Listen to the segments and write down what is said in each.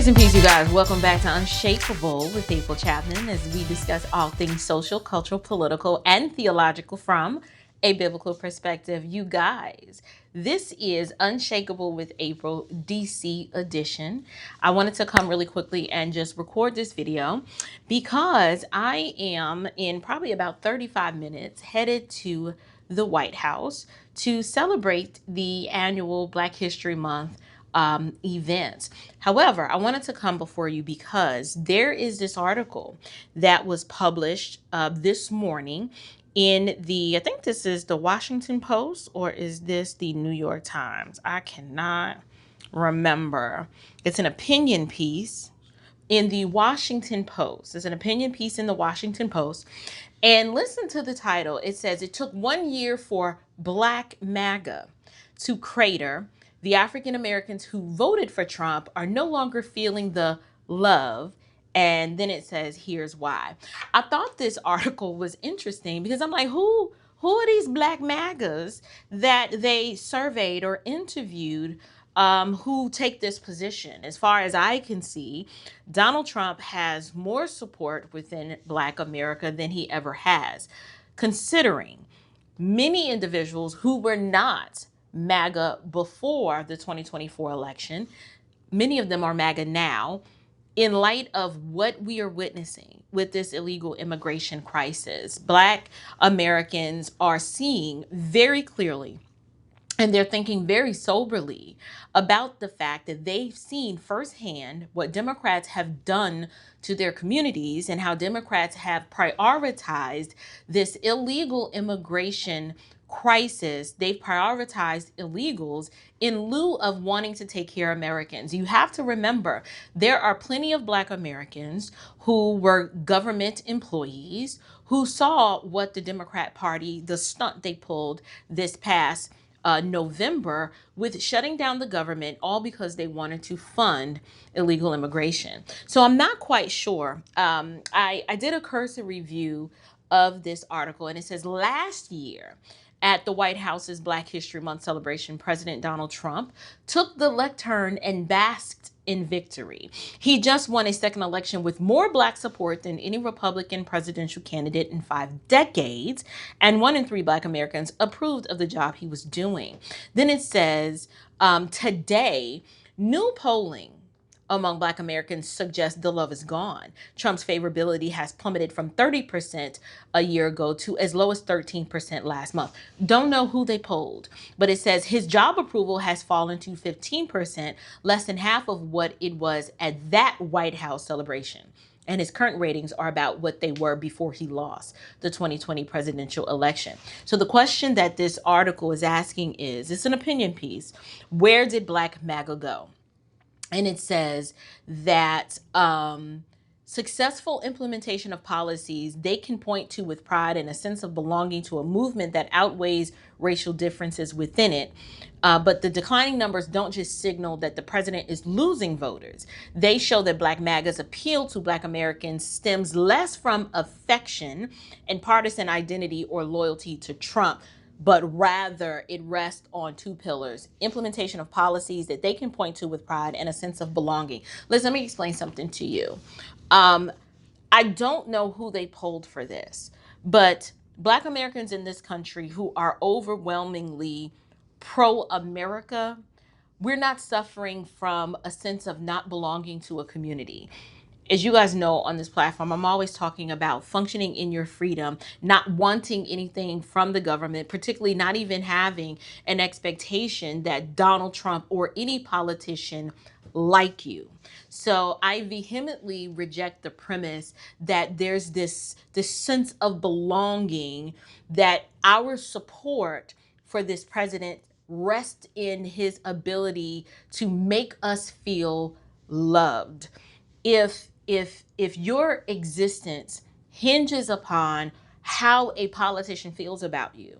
Grace and peace, you guys. Welcome back to Unshakable with April Chapman as we discuss all things social, cultural, political, and theological from a biblical perspective. You guys, this is Unshakable with April DC Edition. I wanted to come really quickly and just record this video because I am in probably about 35 minutes headed to the White House to celebrate the annual Black History Month events. However, I wanted to come before you because there is this article that was published this morning in I think this is the Washington Post, or is this the New York Times? I cannot remember. It's an opinion piece in the Washington Post. It's an opinion piece in the Washington Post. And listen to the title. It says, it took 1 year for Black MAGA to crater. The African Americans who voted for Trump are no longer feeling the love. And then it says, here's why. I thought this article was interesting because I'm like, who are these Black MAGAs that they surveyed or interviewed who take this position? As far as I can see, Donald Trump has more support within Black America than he ever has, considering many individuals who were not MAGA before the 2024 election, many of them are MAGA now, in light of what we are witnessing with this illegal immigration crisis. Black Americans are seeing very clearly, and they're thinking very soberly about the fact that they've seen firsthand what Democrats have done to their communities and how Democrats have prioritized this illegal immigration crisis. They've prioritized illegals in lieu of wanting to take care of Americans. You have to remember, there are plenty of Black Americans who were government employees who saw what the Democrat Party, the stunt they pulled this past November with shutting down the government, all because they wanted to fund illegal immigration. So I'm not quite sure. I did a cursory review of this article, and it says last year at the White House's Black History Month celebration, President Donald Trump took the lectern and basked in victory. He just won a second election with more Black support than any Republican presidential candidate in 5 decades, and 1 in 3 Black Americans approved of the job he was doing. Then it says, today, new polling among Black Americans suggests the love is gone. Trump's favorability has plummeted from 30% a year ago to as low as 13% last month. Don't know who they polled, but it says his job approval has fallen to 15%, less than half of what it was at that White House celebration. And his current ratings are about what they were before he lost the 2020 presidential election. So the question that this article is asking is, it's an opinion piece, where did Black MAGA go? And it says that successful implementation of policies they can point to with pride and a sense of belonging to a movement that outweighs racial differences within it. But the declining numbers don't just signal that the president is losing voters. They show that Black MAGA's appeal to Black Americans stems less from affection and partisan identity or loyalty to Trump, but rather it rests on 2 pillars: implementation of policies that they can point to with pride and a sense of belonging. Let me explain something to you. I don't know who they polled for this, but Black Americans in this country who are overwhelmingly pro-America, we're not suffering from a sense of not belonging to a community. As you guys know, on this platform, I'm always talking about functioning in your freedom, not wanting anything from the government, particularly not even having an expectation that Donald Trump or any politician like you. So I vehemently reject the premise that there's this sense of belonging, that our support for this president rests in his ability to make us feel loved. If your existence hinges upon how a politician feels about you,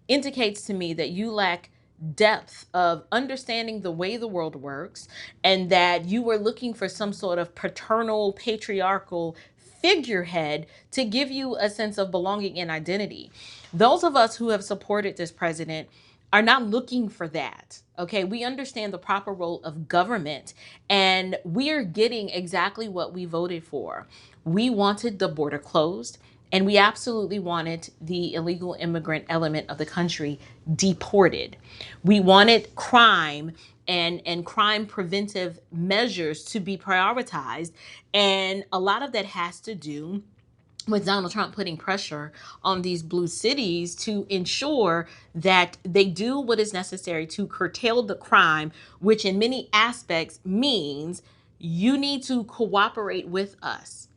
indicates to me that you lack depth of understanding the way the world works, and that you were looking for some sort of paternal, patriarchal figurehead to give you a sense of belonging and identity. Those of us who have supported this president are not looking for that. Okay, we understand the proper role of government, and we are getting exactly what we voted for. We wanted the border closed, and we absolutely wanted the illegal immigrant element of the country deported. We wanted crime and crime preventive measures to be prioritized, and a lot of that has to do with Donald Trump putting pressure on these blue cities to ensure that they do what is necessary to curtail the crime, which in many aspects means you need to cooperate with us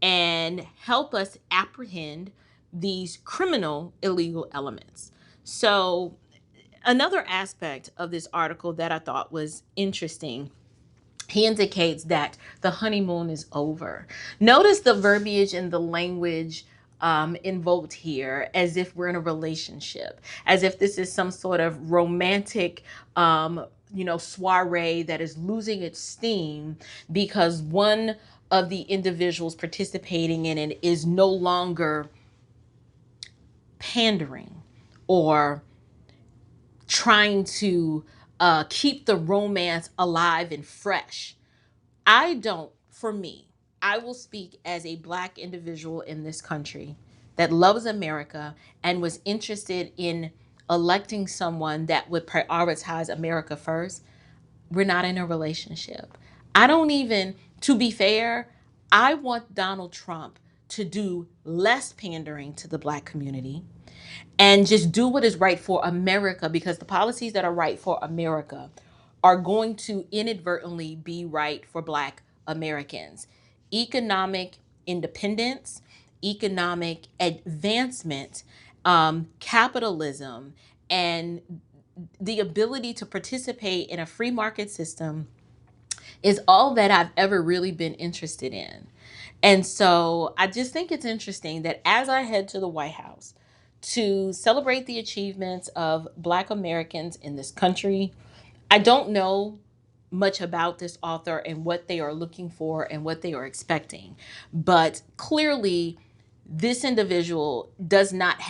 and help us apprehend these criminal illegal elements. So, another aspect of this article that I thought was interesting, he indicates that the honeymoon is over. Notice the verbiage and the language invoked here, as if we're in a relationship, as if this is some sort of romantic, soiree that is losing its steam because one of the individuals participating in it is no longer pandering or trying to keep the romance alive and fresh. I don't, for me, I will speak as a Black individual in this country that loves America and was interested in electing someone that would prioritize America first. We're not in a relationship. I don't even, to be fair, I want Donald Trump to do less pandering to the Black community and just do what is right for America, because the policies that are right for America are going to inadvertently be right for Black Americans. Economic independence, economic advancement, capitalism, and the ability to participate in a free market system is all that I've ever really been interested in. And so I just think it's interesting that as I head to the White House to celebrate the achievements of Black Americans in this country, I don't know much about this author and what they are looking for and what they are expecting. But clearly, this individual is not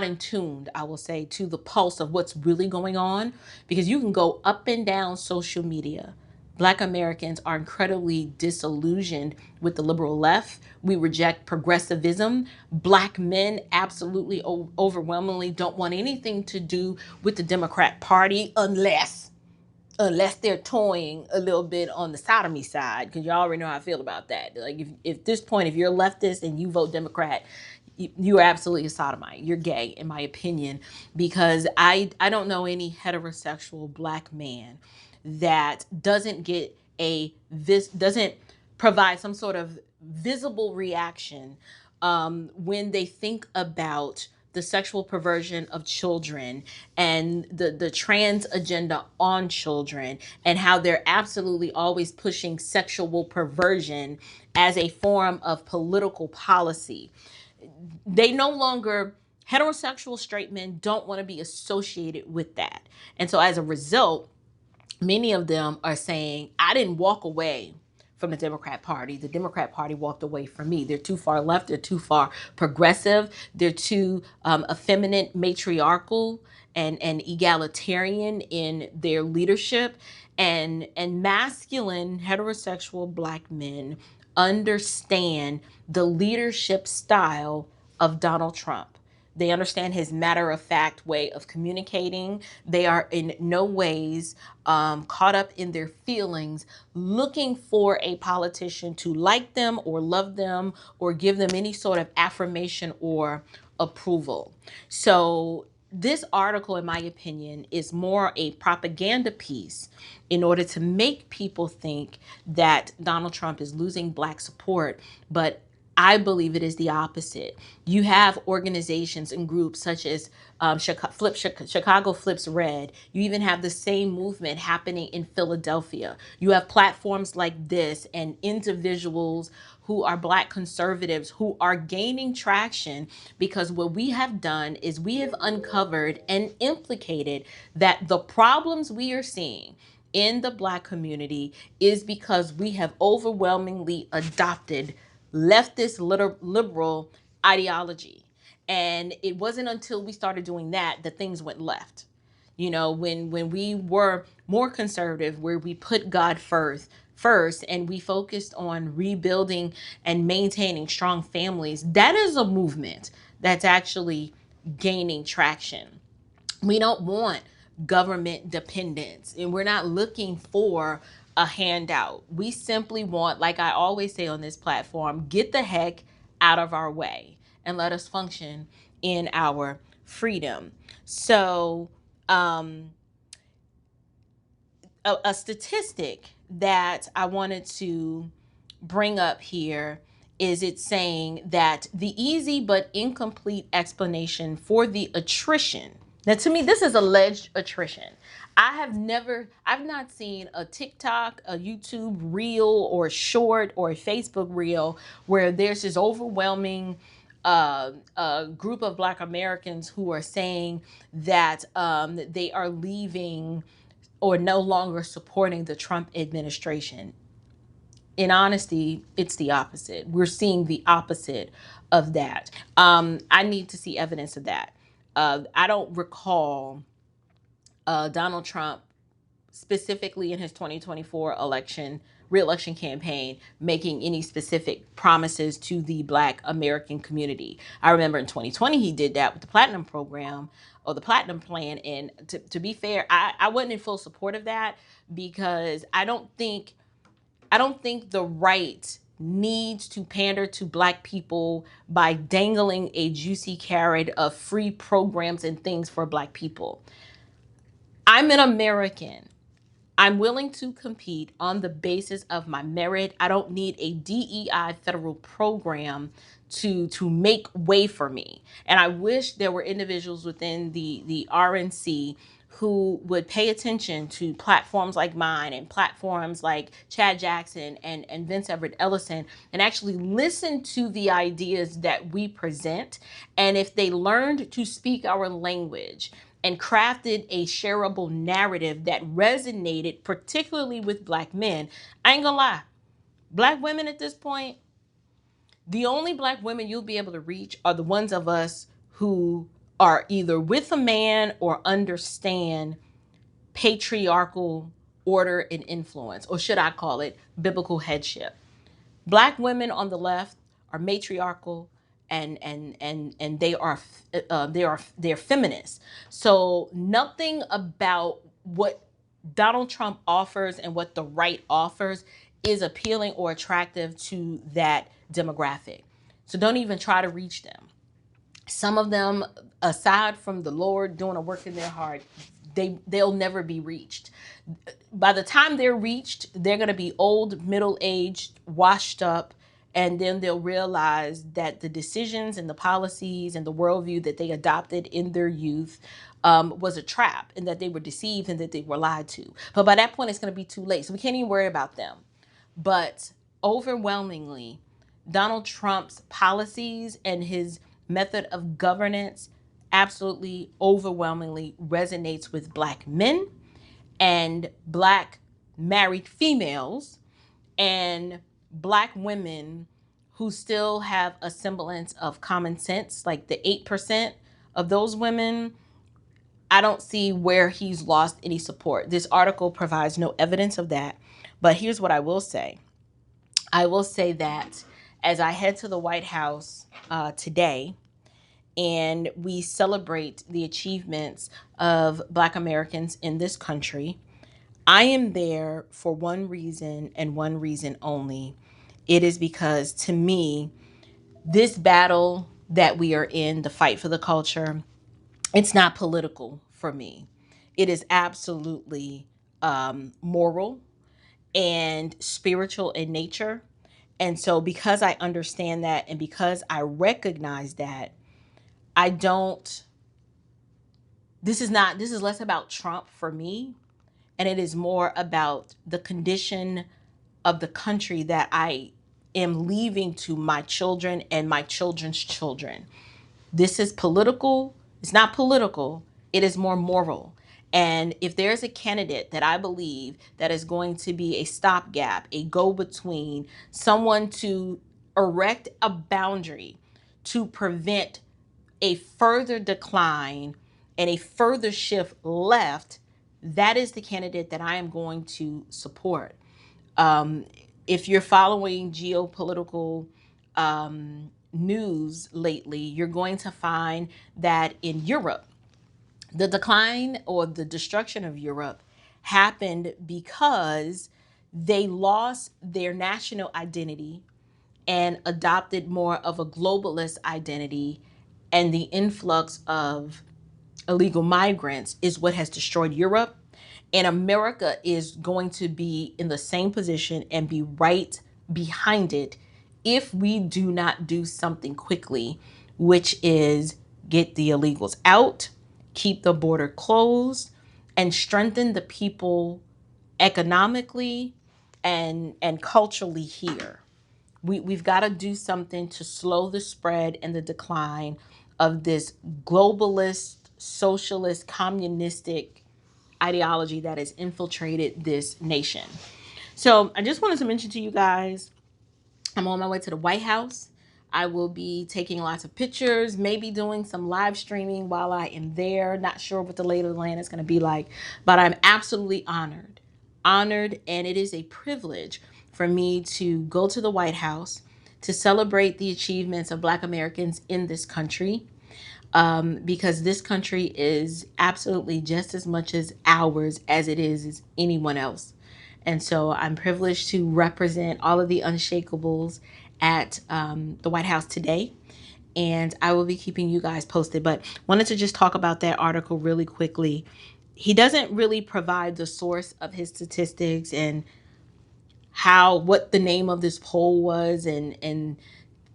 in tuned, I will say, to the pulse of what's really going on, because you can go up and down social media. Black Americans are incredibly disillusioned with the liberal left. We reject progressivism. Black men absolutely overwhelmingly don't want anything to do with the Democrat Party unless they're toying a little bit on the sodomy side, because you already know how I feel about that. Like, if at this point, if you're a leftist and you vote Democrat, you are absolutely a sodomite. You're gay, in my opinion, because I don't know any heterosexual Black man that doesn't provide some sort of visible reaction when they think about the sexual perversion of children and the trans agenda on children, and how they're absolutely always pushing sexual perversion as a form of political policy. They no longer, heterosexual straight men don't want to be associated with that. And so as a result, many of them are saying, I didn't walk away from the Democrat Party. The Democrat Party walked away from me. They're too far left. They're too far progressive. They're too effeminate, matriarchal, and egalitarian in their leadership. And masculine, heterosexual Black men understand the leadership style of Donald Trump. They understand his matter of fact way of communicating. They are in no ways caught up in their feelings, looking for a politician to like them or love them or give them any sort of affirmation or approval. So this article, in my opinion, is more a propaganda piece in order to make people think that Donald Trump is losing Black support, but I believe it is the opposite. You have organizations and groups such as Chicago Flips Red. You even have the same movement happening in Philadelphia. You have platforms like this and individuals who are Black conservatives who are gaining traction, because what we have done is we have uncovered and implicated that the problems we are seeing in the Black community is because we have overwhelmingly adopted leftist liberal ideology. And it wasn't until we started doing that things went left. You know, when we were more conservative, where we put God first and we focused on rebuilding and maintaining strong families, that is a movement that's actually gaining traction. We don't want government dependence, and we're not looking for a handout. We simply want, like I always say on this platform, get the heck out of our way and let us function in our freedom. So, um, a statistic that I wanted to bring up here is it's saying that the easy but incomplete explanation for the attrition. Now, to me, this is alleged attrition. I've not seen a TikTok, a YouTube reel, or short, or a Facebook reel where there's this overwhelming group of Black Americans who are saying that they are leaving or no longer supporting the Trump administration. In honesty, it's the opposite. We're seeing the opposite of that. I need to see evidence of that. I don't recall Donald Trump specifically in his 2024 re-election campaign making any specific promises to the Black American community. I remember in 2020 he did that with the Platinum program or the Platinum plan. And to be fair, I wasn't in full support of that, because I don't think the right needs to pander to Black people by dangling a juicy carrot of free programs and things for Black people. I'm an American. I'm willing to compete on the basis of my merit. I don't need a DEI federal program to make way for me. And I wish there were individuals within the RNC who would pay attention to platforms like mine and platforms like Chad Jackson and Vince Everett Ellison, and actually listen to the ideas that we present. And if they learned to speak our language and crafted a shareable narrative that resonated particularly with Black men, I ain't gonna lie, Black women at this point, the only Black women you'll be able to reach are the ones of us who are either with a man or understand patriarchal order and influence, or should I call it biblical headship. Black women on the left are matriarchal, and they're feminists. So nothing about what Donald Trump offers and what the right offers is appealing or attractive to that demographic. So don't even try to reach them. Some of them, aside from the Lord doing a work in their heart, they'll never be reached. By the time they're reached, they're going to be old, middle-aged, washed up, and then they'll realize that the decisions and the policies and the worldview that they adopted in their youth was a trap, and that they were deceived and that they were lied to. But by that point, it's going to be too late. So we can't even worry about them. But overwhelmingly, Donald Trump's policies and his method of governance absolutely overwhelmingly resonates with Black men and Black married females and Black women who still have a semblance of common sense, like the 8% of those women. I don't see where he's lost any support. This article provides no evidence of that. But here's what I will say. I will say that as I head to the White House today, and we celebrate the achievements of Black Americans in this country, I am there for one reason and one reason only. It is because, to me, this battle that we are in, the fight for the culture, it's not political for me. It is absolutely moral and spiritual in nature. And so because I understand that and because I recognize that, I don't, this is less about Trump for me. And it is more about the condition of the country that I am leaving to my children and my children's children. This is political. It's not political. It is more moral. And if there's a candidate that I believe that is going to be a stopgap, a go-between, someone to erect a boundary to prevent a further decline and a further shift left, that is the candidate that I am going to support. If you're following geopolitical news lately, you're going to find that in Europe, the decline or the destruction of Europe happened because they lost their national identity and adopted more of a globalist identity, and the influx of illegal migrants is what has destroyed Europe. And America is going to be in the same position and be right behind it if we do not do something quickly, which is get the illegals out, keep the border closed, and strengthen the people economically and culturally here. We've got to do something to slow the spread and the decline of this globalist, socialist, communistic ideology that has infiltrated this nation. So I just wanted to mention to you guys, I'm on my way to the White House. I will be taking lots of pictures, maybe doing some live streaming while I am there. Not sure what the lay of the land is going to be like, but I'm absolutely honored, and it is a privilege for me to go to the White House to celebrate the achievements of Black Americans in this country, because this country is absolutely just as much as ours as it is as anyone else. And so I'm privileged to represent all of the Unshakables at the White House today. And I will be keeping you guys posted. But wanted to just talk about that article really quickly. He doesn't really provide the source of his statistics and what the name of this poll was. And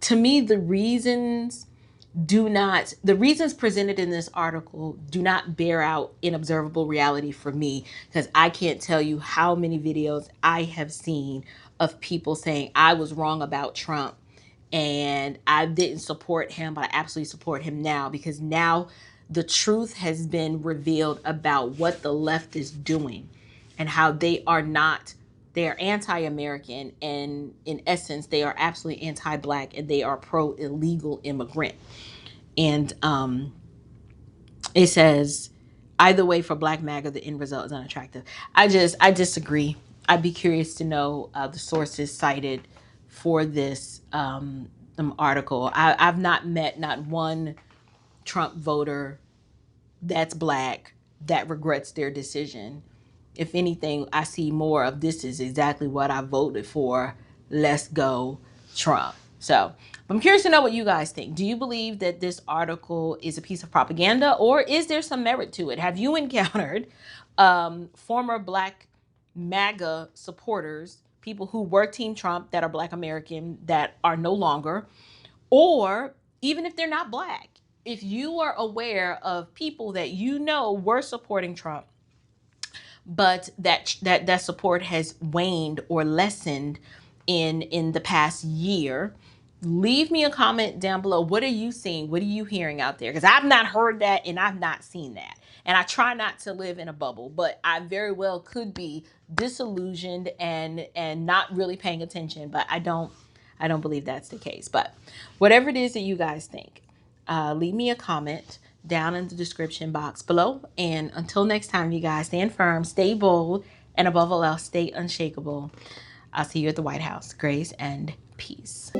to me, the reasons presented in this article do not bear out in observable reality for me, because I can't tell you how many videos I have seen of people saying I was wrong about Trump and I didn't support him, but I absolutely support him now, because now the truth has been revealed about what the left is doing and how they are anti-American, and in essence they are absolutely anti-Black, and they are pro-illegal immigrant. And it says, either way, for Black MAGA, the end result is unattractive. I disagree. I'd be curious to know the sources cited for this article. I've not met not one Trump voter that's Black that regrets their decision. If anything, I see more of this is exactly what I voted for. Let's go Trump. So I'm curious to know what you guys think. Do you believe that this article is a piece of propaganda, or is there some merit to it? Have you encountered former Black MAGA supporters, people who were Team Trump that are Black American that are no longer, or even if they're not Black, if you are aware of people that you know were supporting Trump, but that support has waned or lessened in the past year, leave me a comment down below. What are you seeing? What are you hearing out there? Because I've not heard that and I've not seen that. And I try not to live in a bubble, but I very well could be disillusioned and not really paying attention. But I don't believe that's the case. But whatever it is that you guys think, leave me a comment down in the description box below. And until next time, you guys, stand firm, stay bold, and above all else, stay unshakable. I'll see you at the White House. Grace and peace.